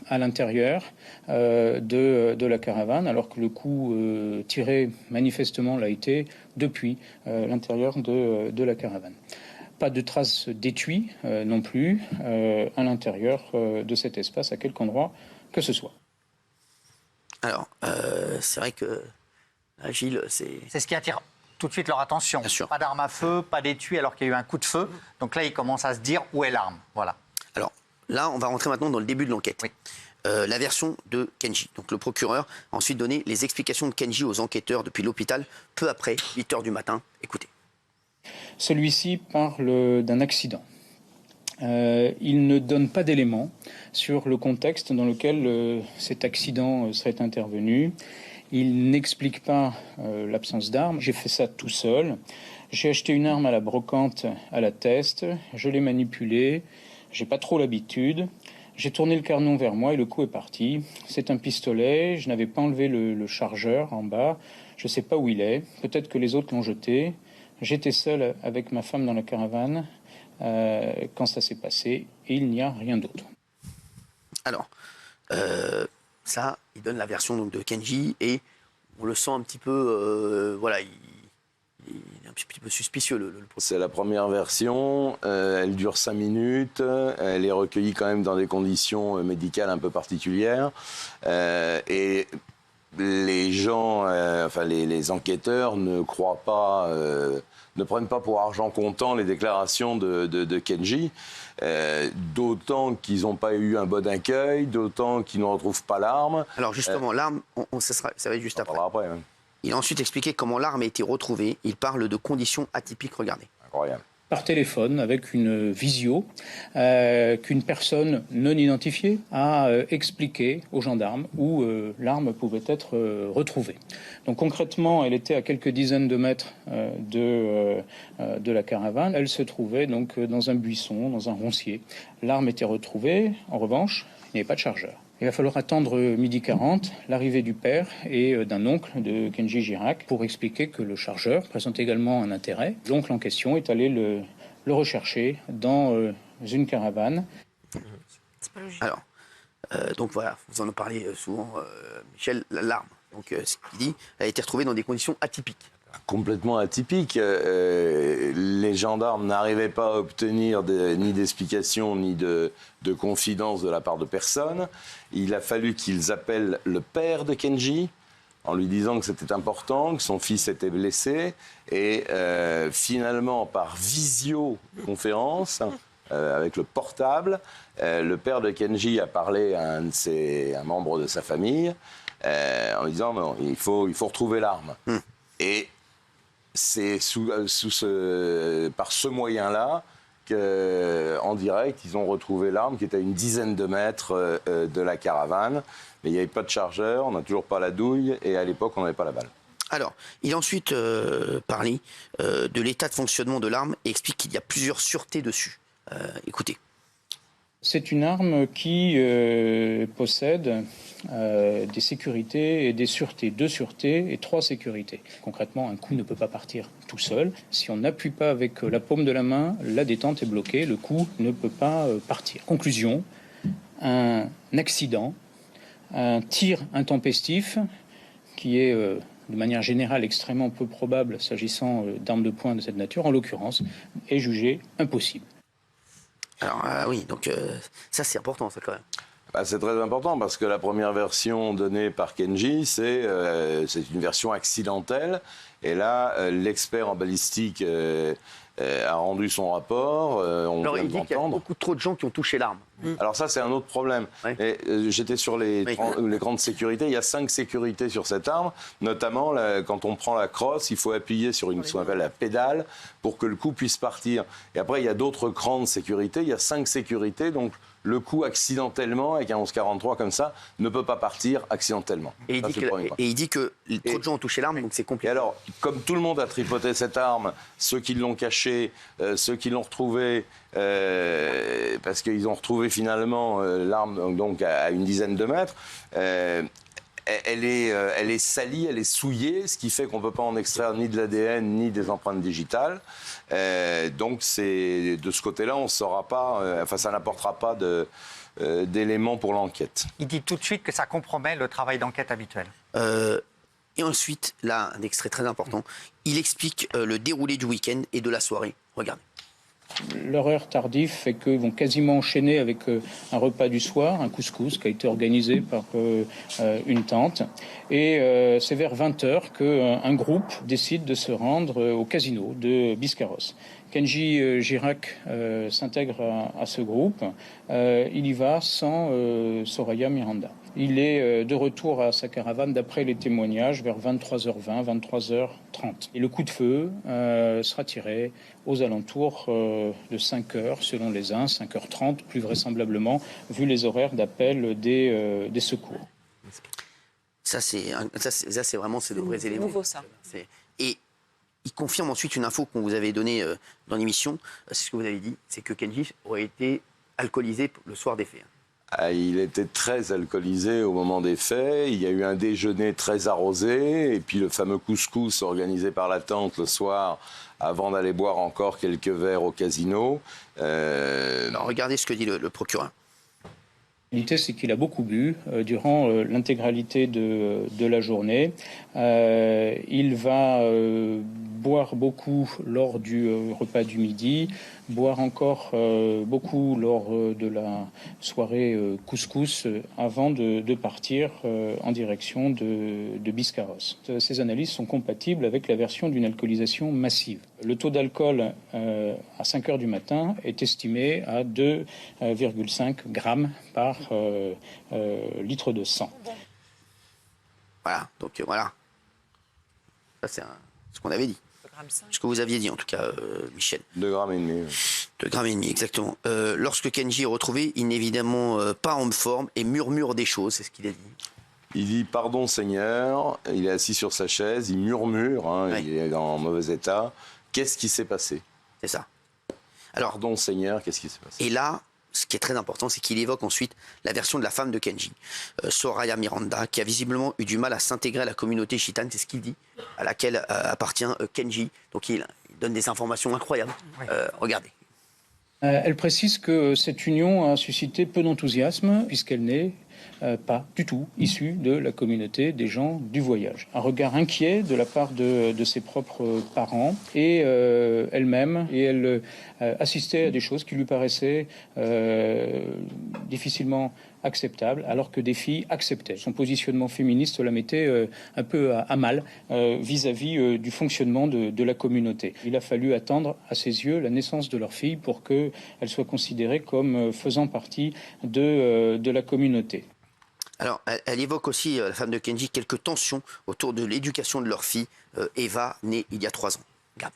à l'intérieur de la caravane, alors que le coup tiré manifestement l'a été depuis l'intérieur de la caravane. Pas de traces d'étui non plus à l'intérieur de cet espace, à quelque endroit que ce soit. Alors, c'est vrai que là, Gilles, c'est ce qui attire tout de suite leur attention. Bien sûr. Pas d'arme à feu, pas d'étui, alors qu'il y a eu un coup de feu. Donc là, ils commencent à se dire où est l'arme. Voilà. Alors, là, on va rentrer maintenant dans le début de l'enquête. Oui. La version de Kenji. Donc le procureur a ensuite donné les explications de Kenji aux enquêteurs depuis l'hôpital, peu après 8 h du matin. Écoutez. Celui-ci parle d'un accident. Il ne donne pas d'éléments sur le contexte dans lequel cet accident serait intervenu. Il n'explique pas l'absence d'armes. J'ai fait ça tout seul. J'ai acheté une arme à la brocante à la Teste. Je l'ai manipulée. J'ai pas trop l'habitude. J'ai tourné le canon vers moi et le coup est parti. C'est un pistolet. Je n'avais pas enlevé le chargeur en bas. Je ne sais pas où il est. Peut-être que les autres l'ont jeté. J'étais seul avec ma femme dans la caravane quand ça s'est passé et il n'y a rien d'autre. Alors, ça, il donne la version donc, de Kenji et on le sent un petit peu, voilà, il est un petit peu suspicieux. C'est la première version, elle dure 5 minutes, elle est recueillie quand même dans des conditions médicales un peu particulières et les gens, les enquêteurs ne croient pas, ne prennent pas pour argent comptant les déclarations de Kenji, d'autant qu'ils n'ont pas eu un bon accueil, d'autant qu'ils ne retrouvent pas l'arme. Alors justement, l'arme, ça va être juste après. Il a ensuite expliqué comment l'arme a été retrouvée. Il parle de conditions atypiques, regardez. Incroyable. Par téléphone, avec une visio, qu'une personne non identifiée a expliqué aux gendarmes où l'arme pouvait être retrouvée. Donc concrètement, elle était à quelques dizaines de mètres de la caravane. Elle se trouvait donc dans un buisson, dans un roncier. L'arme était retrouvée. En revanche, il n'y avait pas de chargeur. Il va falloir attendre 12h40, l'arrivée du père et d'un oncle de Kenji Girac pour expliquer que le chargeur présente également un intérêt. L'oncle en question est allé le rechercher dans une caravane. Alors, donc voilà, vous en parlez souvent, Michel, l'arme. Donc ce qu'il dit, elle a été retrouvée dans des conditions atypiques. Complètement atypique. Les gendarmes n'arrivaient pas à obtenir ni d'explication ni de confidence de la part de personne. Il a fallu qu'ils appellent le père de Kenji en lui disant que c'était important, que son fils était blessé. Et finalement, par visioconférence, avec le portable, le père de Kenji a parlé à un membre de sa famille en lui disant non, il faut retrouver l'arme. Et c'est par ce moyen-là qu'en direct, ils ont retrouvé l'arme qui était à une dizaine de mètres de la caravane. Mais il n'y avait pas de chargeur, on n'a toujours pas la douille, et à l'époque, on n'avait pas la balle. Alors, il a ensuite parlé de l'état de fonctionnement de l'arme et explique qu'il y a plusieurs sûretés dessus. Écoutez. C'est une arme qui possède des sécurités et des sûretés, 2 sûretés et 3 sécurités. Concrètement, un coup ne peut pas partir tout seul. Si on n'appuie pas avec la paume de la main, la détente est bloquée, le coup ne peut pas partir. Conclusion, un accident, un tir intempestif qui est de manière générale extrêmement peu probable s'agissant d'armes de poing de cette nature, en l'occurrence, est jugé impossible. Alors oui, donc ça c'est important, ça quand même. C'est très important parce que la première version donnée par Kenji, c'est une version accidentelle. Et là, l'expert en balistique a rendu son rapport. Alors il dit qu'il y a beaucoup trop de gens qui ont touché l'arme. Alors ça, c'est un autre problème. J'étais sur les grandes sécurités. Il y a 5 sécurités sur cette arme. Notamment, quand on prend la crosse, il faut appuyer sur ce qu'on appelle la pédale pour que le coup puisse partir. Et après, il y a d'autres grandes sécurités. Il y a 5 sécurités. Donc, le coup accidentellement, avec un 1143 comme ça, ne peut pas partir accidentellement. Et il dit que trop de gens ont touché l'arme, donc c'est compliqué. Et alors, comme tout le monde a tripoté cette arme, ceux qui l'ont cachée, ceux qui l'ont retrouvée, parce qu'ils ont retrouvé finalement l'arme donc à une dizaine de mètres, elle est salie, elle est souillée, ce qui fait qu'on ne peut pas en extraire ni de l'ADN ni des empreintes digitales. Donc de ce côté-là, on ne saura pas, ça n'apportera pas d'éléments pour l'enquête. Il dit tout de suite que ça compromet le travail d'enquête habituel. Et ensuite, là, un extrait très important, il explique le déroulé du week-end et de la soirée. Regardez. L'horaire tardif fait qu'ils vont quasiment enchaîner avec un repas du soir, un couscous qui a été organisé par une tante. Et c'est vers 20h qu'un groupe décide de se rendre au casino de Biscarrosse. Kenji Girac s'intègre à ce groupe. Il y va sans Soraya Miranda. Il est de retour à sa caravane, d'après les témoignages, vers 23h20, 23h30. Et le coup de feu sera tiré aux alentours de 5h, selon les uns, 5h30, plus vraisemblablement, vu les horaires d'appel des secours. Ça, c'est vraiment de vrais éléments. Nouveau, ça. Et il confirme ensuite une info qu'on vous avait donnée dans l'émission, c'est ce que vous avez dit, c'est que Kenji aurait été alcoolisé le soir des faits. Il était très alcoolisé au moment des faits. Il y a eu un déjeuner très arrosé. Et puis le fameux couscous organisé par la tante le soir avant d'aller boire encore quelques verres au casino. Alors, regardez ce que dit le procureur. L'idée, c'est qu'il a beaucoup bu durant l'intégralité de la journée. Il va boire beaucoup lors du repas du midi, boire encore beaucoup lors de la soirée couscous avant de partir en direction de Biscarrosse. Ces analyses sont compatibles avec la version d'une alcoolisation massive. Le taux d'alcool à 5 heures du matin est estimé à 2,5 grammes par litre de sang. Voilà, donc voilà. Ça, c'est ce qu'on avait dit. Ce que vous aviez dit, en tout cas, Michel. 2,5 grammes. 2,5 grammes, exactement. Lorsque Kenji est retrouvé, il n'est évidemment pas en forme et murmure des choses, c'est ce qu'il a dit. Il dit « Pardon Seigneur », il est assis sur sa chaise, il murmure, il est en mauvais état. Qu'est-ce qui s'est passé? C'est ça. Alors, pardon Seigneur, qu'est-ce qui s'est passé? Et là, ce qui est très important, c'est qu'il évoque ensuite la version de la femme de Kenji, Soraya Miranda, qui a visiblement eu du mal à s'intégrer à la communauté gitane, c'est ce qu'il dit, à laquelle appartient Kenji. Donc il donne des informations incroyables. Regardez. Elle précise que cette union a suscité peu d'enthousiasme, puisqu'elle n'est pas du tout issue de la communauté des gens du voyage. Un regard inquiet de la part de ses propres parents et elle-même, et elle assistait à des choses qui lui paraissaient difficilement acceptables, alors que des filles acceptaient. Son positionnement féministe la mettait un peu à mal vis-à-vis du fonctionnement de la communauté. Il a fallu attendre, à ses yeux, la naissance de leur fille pour qu'elle soit considérée comme faisant partie de la communauté. Alors, elle évoque aussi, la femme de Kenji, quelques tensions autour de l'éducation de leur fille, Eva, née il y a 3 ans. Regarde.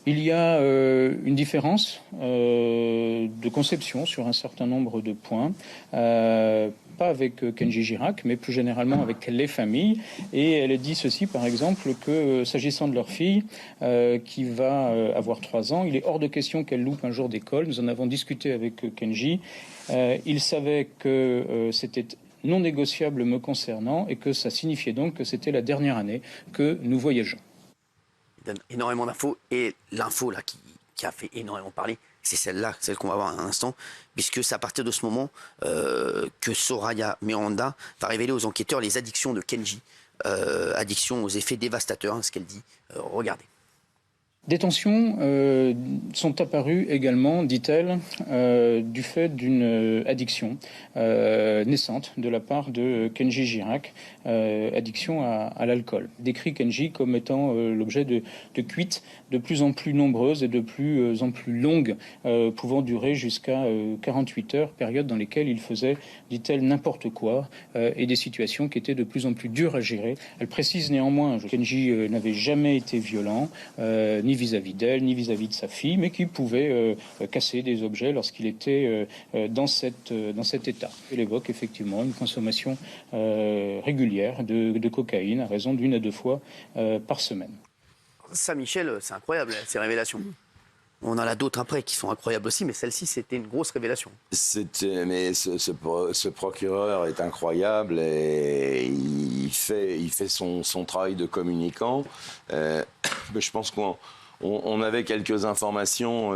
Il y a une différence de conception sur un certain nombre de points, pas avec Kenji Girac, mais plus généralement avec les familles. Et elle dit ceci, par exemple, que s'agissant de leur fille, qui va avoir 3 ans, il est hors de question qu'elle loupe un jour d'école. Nous en avons discuté avec Kenji. Il savait que c'était non négociable me concernant et que ça signifiait donc que c'était la dernière année que nous voyageons. Il donne énormément d'infos et l'info là qui a fait énormément parler, c'est celle-là, celle qu'on va voir à un instant, puisque c'est à partir de ce moment que Soraya Miranda va révéler aux enquêteurs les addictions de Kenji, addictions aux effets dévastateurs, ce qu'elle dit. Regardez. Des tensions sont apparues également, dit-elle, du fait d'une addiction naissante de la part de Kenji Girac, addiction à l'alcool. Décrit Kenji comme étant l'objet de cuites de plus en plus nombreuses et de plus en plus longues, pouvant durer jusqu'à 48 heures, période dans lesquelles il faisait, dit-elle, n'importe quoi, et des situations qui étaient de plus en plus dures à gérer. Elle précise néanmoins que Kenji n'avait jamais été violent, ni vis-à-vis d'elle, ni vis-à-vis de sa fille, mais qui pouvait casser des objets lorsqu'il était dans cet état. Elle évoque effectivement une consommation régulière de cocaïne à raison d'1 à 2 fois par semaine. Ça, Michel, c'est incroyable, ces révélations. On en a d'autres après qui sont incroyables aussi, mais celle-ci, c'était une grosse révélation. Mais ce procureur est incroyable et il fait son travail de communicant. Je pense qu'on avait quelques informations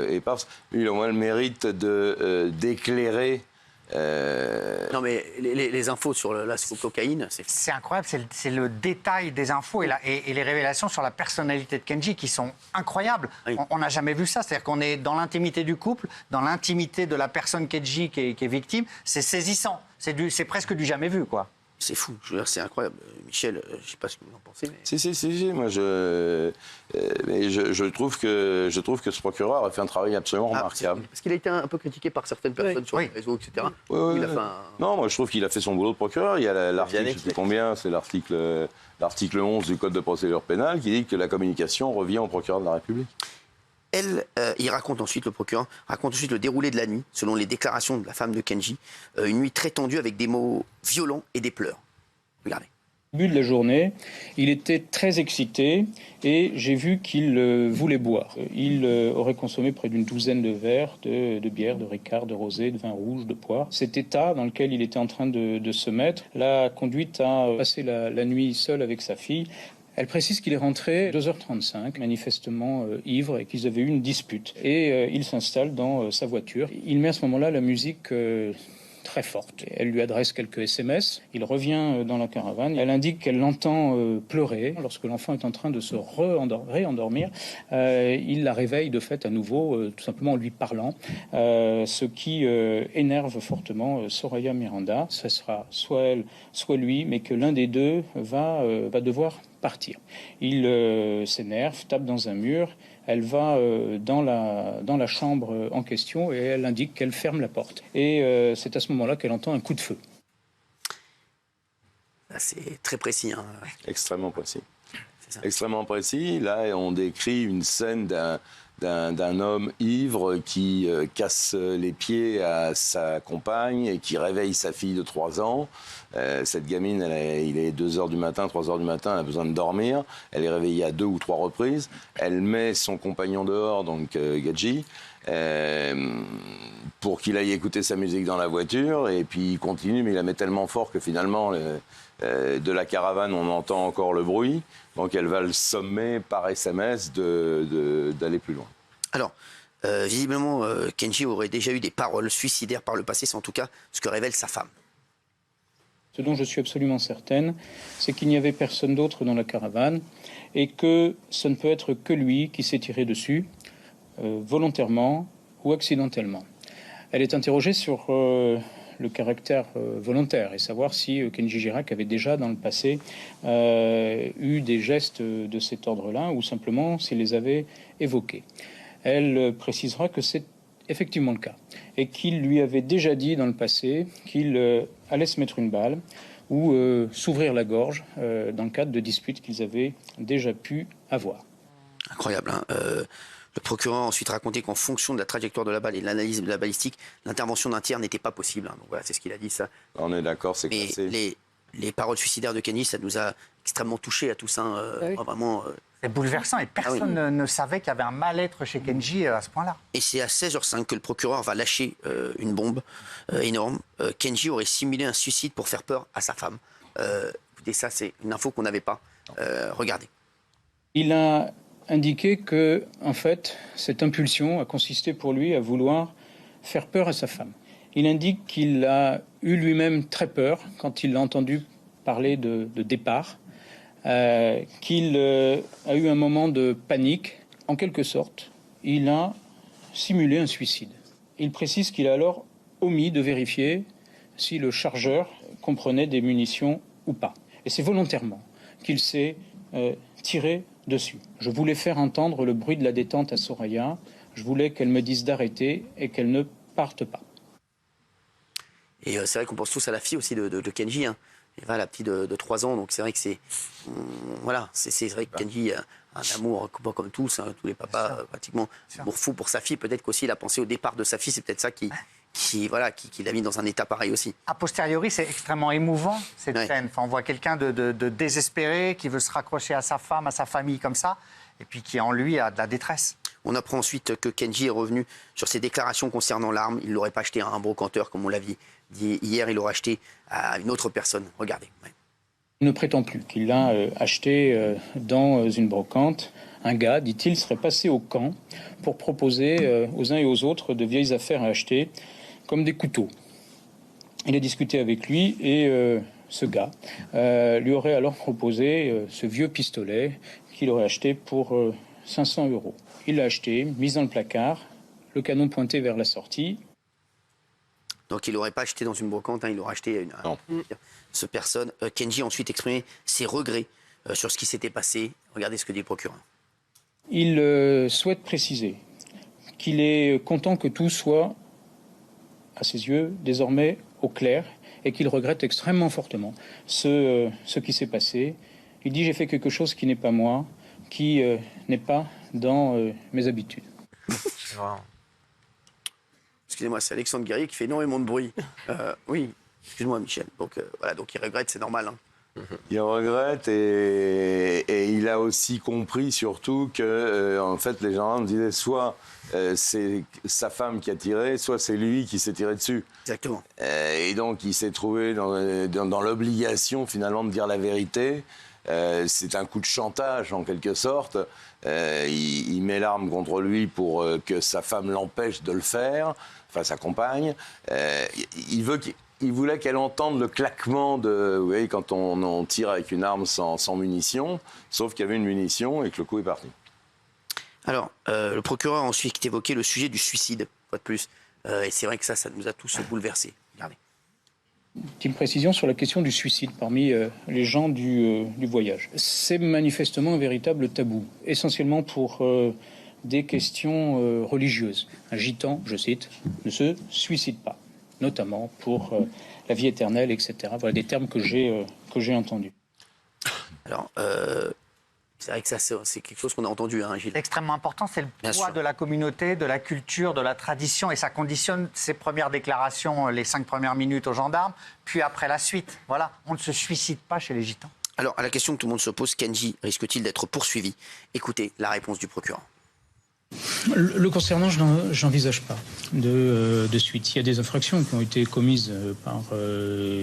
éparses. Il a au moins le mérite d'éclairer. Non mais les infos sur la cocaïne, c'est incroyable, c'est le détail des infos et les révélations sur la personnalité de Kenji qui sont incroyables. Oui. On n'a jamais vu ça, c'est-à-dire qu'on est dans l'intimité du couple, dans l'intimité de la personne Kenji qui est victime, c'est saisissant, c'est presque du jamais vu, quoi. C'est fou, je veux dire, c'est incroyable. Michel, je ne sais pas ce que vous en pensez. Mais... Si, moi je trouve que ce procureur a fait un travail absolument remarquable. Parce qu'il a été un peu critiqué par certaines personnes sur les réseaux, etc. Non, moi je trouve qu'il a fait son boulot de procureur. Il y a l'article, je sais combien, c'est l'article 11 du Code de procédure pénale qui dit que la communication revient au procureur de la République. Il raconte ensuite, le procureur raconte ensuite le déroulé de la nuit, selon les déclarations de la femme de Kenji. Une nuit très tendue avec des mots violents et des pleurs. Regardez. Au début de la journée, il était très excité et j'ai vu qu'il voulait boire. Il aurait consommé près d'une douzaine de verres de bière, de ricard, de rosé, de vin rouge, de poire. Cet état dans lequel il était en train de se mettre l'a conduite à passer la nuit seul avec sa fille. Elle précise qu'il est rentré 2h35, manifestement ivre, et qu'ils avaient eu une dispute. Et il s'installe dans sa voiture. Il met à ce moment-là la musique très forte. Elle lui adresse quelques SMS. Il revient dans la caravane. Elle indique qu'elle l'entend pleurer. Lorsque l'enfant est en train de se réendormir, il la réveille de fait à nouveau, tout simplement en lui parlant, ce qui énerve fortement Soraya Miranda. Ce sera soit elle, soit lui, mais que l'un des deux va devoir partir. Il s'énerve, tape dans un mur. Elle va dans la chambre en question et elle indique qu'elle ferme la porte. Et c'est à ce moment-là qu'elle entend un coup de feu. C'est très précis. Hein. Extrêmement précis. Extrêmement précis. Là, on décrit une scène d'un homme ivre qui casse les pieds à sa compagne et qui réveille sa fille de 3 ans. Cette gamine, il est 2h du matin, 3h du matin, elle a besoin de dormir. Elle est réveillée à 2 ou 3 reprises. Elle met son compagnon dehors, donc Gadji, pour qu'il aille écouter sa musique dans la voiture. Et puis il continue, mais il la met tellement fort que finalement, de la caravane, on entend encore le bruit. Donc elle va le sommer par SMS d'aller plus loin. Alors, visiblement, Kenji aurait déjà eu des paroles suicidaires par le passé, c'est en tout cas ce que révèle sa femme. Ce dont je suis absolument certaine, c'est qu'il n'y avait personne d'autre dans la caravane et que ce ne peut être que lui qui s'est tiré dessus, volontairement ou accidentellement. Elle est interrogée sur le caractère volontaire et savoir si Kenji Girac avait déjà dans le passé eu des gestes de cet ordre-là ou simplement s'il les avait évoqués. Elle précisera que c'est effectivement le cas et qu'il lui avait déjà dit dans le passé qu'il allait se mettre une balle ou s'ouvrir la gorge dans le cadre de disputes qu'ils avaient déjà pu avoir. Incroyable, hein. Le procureur a ensuite raconté qu'en fonction de la trajectoire de la balle et de l'analyse de la balistique, l'intervention d'un tiers n'était pas possible. Hein. Donc voilà, c'est ce qu'il a dit, ça. On est d'accord, c'est classé. Les paroles suicidaires de Kenji, ça nous a extrêmement touchés à tous. Hein. Oui. Vraiment. C'est bouleversant et personne ne savait qu'il y avait un mal-être chez Kenji à ce point-là. Et c'est à 16h05 que le procureur va lâcher une bombe énorme. Kenji aurait simulé un suicide pour faire peur à sa femme. Écoutez, ça, c'est une info qu'on n'avait pas. Regardez. Il a indiqué que, en fait, cette impulsion a consisté pour lui à vouloir faire peur à sa femme. Il indique qu'il a eu lui-même très peur quand il a entendu parler de départ, qu'il a eu un moment de panique. En quelque sorte, il a simulé un suicide. Il précise qu'il a alors omis de vérifier si le chargeur comprenait des munitions ou pas. Et c'est volontairement qu'il s'est tiré dessus. Je voulais faire entendre le bruit de la détente à Soraya. Je voulais qu'elle me dise d'arrêter et qu'elle ne parte pas. Et c'est vrai qu'on pense tous à la fille aussi de Kenji. Hein. Eva, la petite de 3 ans. Donc c'est vrai que c'est... voilà, c'est vrai que Kenji a un amour comme tous, hein, tous les papas, pratiquement. Amour fou pour sa fille. Peut-être qu'aussi il a pensé au départ de sa fille. C'est peut-être ça qui l'a mis dans un état pareil aussi. A posteriori, c'est extrêmement émouvant, cette scène. Enfin, on voit quelqu'un de désespéré qui veut se raccrocher à sa femme, à sa famille comme ça, et puis qui en lui a de la détresse. On apprend ensuite que Kenji est revenu sur ses déclarations concernant l'arme. Il ne l'aurait pas acheté à un brocanteur, comme on l'avait dit hier. Il l'aurait acheté à une autre personne. Regardez. Ouais. Il ne prétend plus qu'il l'a acheté dans une brocante. Un gars, dit-il, serait passé au camp pour proposer aux uns et aux autres de vieilles affaires à acheter, comme des couteaux. Il a discuté avec lui et ce gars lui aurait alors proposé ce vieux pistolet qu'il aurait acheté pour 500 €. Il l'a acheté, mis dans le placard, le canon pointé vers la sortie. Donc il n'aurait pas acheté dans une brocante, hein, il l'aurait acheté à ce personne. Kenji a ensuite exprimé ses regrets sur ce qui s'était passé. Regardez ce que dit le procureur. Il souhaite préciser qu'il est content que tout soit, à ses yeux, désormais au clair et qu'il regrette extrêmement fortement ce qui s'est passé. Il dit « j'ai fait quelque chose qui n'est pas moi, qui n'est pas dans mes habitudes ». Excusez-moi, c'est Alexandre Guerrier qui fait énormément de bruit. Oui, excuse-moi Michel. Donc voilà, donc il regrette, c'est normal. Hein. Il regrette et il a aussi compris surtout que en fait les gendarmes disaient soit c'est sa femme qui a tiré, soit c'est lui qui s'est tiré dessus. Exactement. Et donc il s'est trouvé dans l'obligation finalement de dire la vérité. C'est un coup de chantage en quelque sorte. Il met l'arme contre lui pour que sa femme l'empêche de le faire, enfin sa compagne. Il voulait qu'elle entende le claquement vous voyez, quand on tire avec une arme sans munition, sauf qu'il y avait une munition et que le coup est parti. Alors, le procureur a ensuite évoqué le sujet du suicide, pas de plus. Et c'est vrai que ça nous a tous bouleversés. Regardez. Petite précision sur la question du suicide parmi les gens du voyage. C'est manifestement un véritable tabou, essentiellement pour des questions religieuses. Un gitan, je cite, ne se suicide pas, notamment pour la vie éternelle, etc. Voilà des termes que j'ai entendus. Alors, c'est vrai que ça, c'est quelque chose qu'on a entendu, hein, Gilles. Extrêmement important, c'est le poids de la communauté, de la culture, de la tradition, et ça conditionne ses premières déclarations, les 5 premières minutes aux gendarmes, puis après la suite. Voilà, on ne se suicide pas chez les gitans. Alors, à la question que tout le monde se pose, Kenji risque-t-il d'être poursuivi? Écoutez la réponse du procureur. Le concernant, je n'envisage pas de suite. Il y a des infractions qui ont été commises par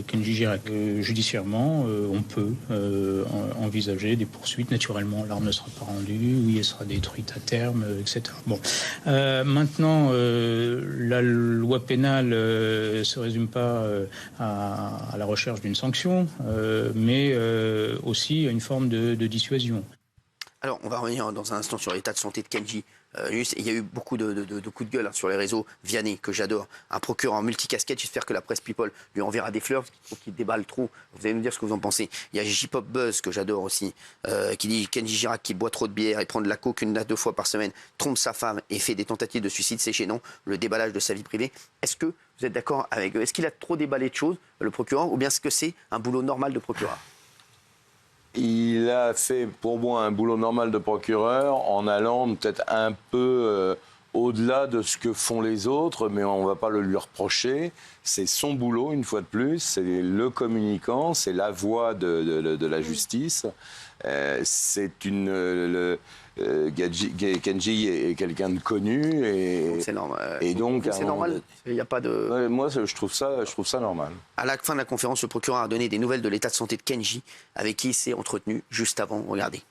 Kenji Girac. Judiciairement, on peut envisager des poursuites. Naturellement, l'arme ne sera pas rendue, oui, elle sera détruite à terme, etc. Bon. Maintenant, la loi pénale se résume pas à la recherche d'une sanction, mais aussi à une forme de dissuasion. Alors, on va revenir dans un instant sur l'état de santé de Kenji. Il y a eu beaucoup de coups de gueule sur les réseaux. Vianney, que j'adore, un procureur en multicasquette. J'espère que la presse People lui enverra des fleurs, qu'il déballe trop. Vous allez nous dire ce que vous en pensez. Il y a J-Pop Buzz, que j'adore aussi, qui dit Kenji Girac qui boit trop de bière et prend de la coke 1 à 2 fois par semaine, trompe sa femme et fait des tentatives de suicide. C'est gênant, le déballage de sa vie privée. Est-ce que vous êtes d'accord avec eux? Est-ce qu'il a trop déballé de choses, le procureur, ou bien est-ce que c'est un boulot normal de procureur? Il a fait pour moi un boulot normal de procureur en allant peut-être un peu au-delà de ce que font les autres, mais on ne va pas le lui reprocher. C'est son boulot, une fois de plus, c'est le communicant, c'est la voix de la justice. C'est Kenji est quelqu'un de connu et c'est normal. Et donc c'est normal. Il n'y a pas de. Ouais, moi, je trouve ça normal. À la fin de la conférence, le procureur a donné des nouvelles de l'état de santé de Kenji, avec qui il s'est entretenu juste avant. Regardez,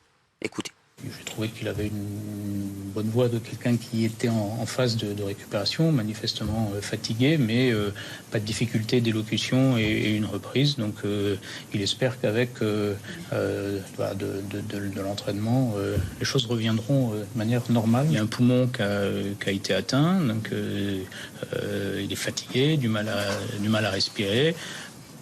écoutez. J'ai trouvé qu'il avait une bonne voix de quelqu'un qui était en phase de récupération, manifestement fatigué, mais pas de difficulté d'élocution et une reprise. Donc il espère qu'avec de l'entraînement, les choses reviendront de manière normale. Il y a un poumon qui a été atteint, donc il est fatigué, du mal à respirer.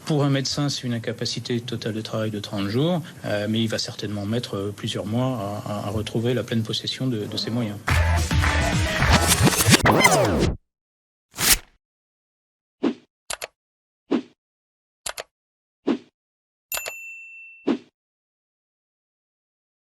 Pour un médecin, c'est une incapacité totale de travail de 30 jours, mais il va certainement mettre plusieurs mois à retrouver la pleine possession de ses moyens.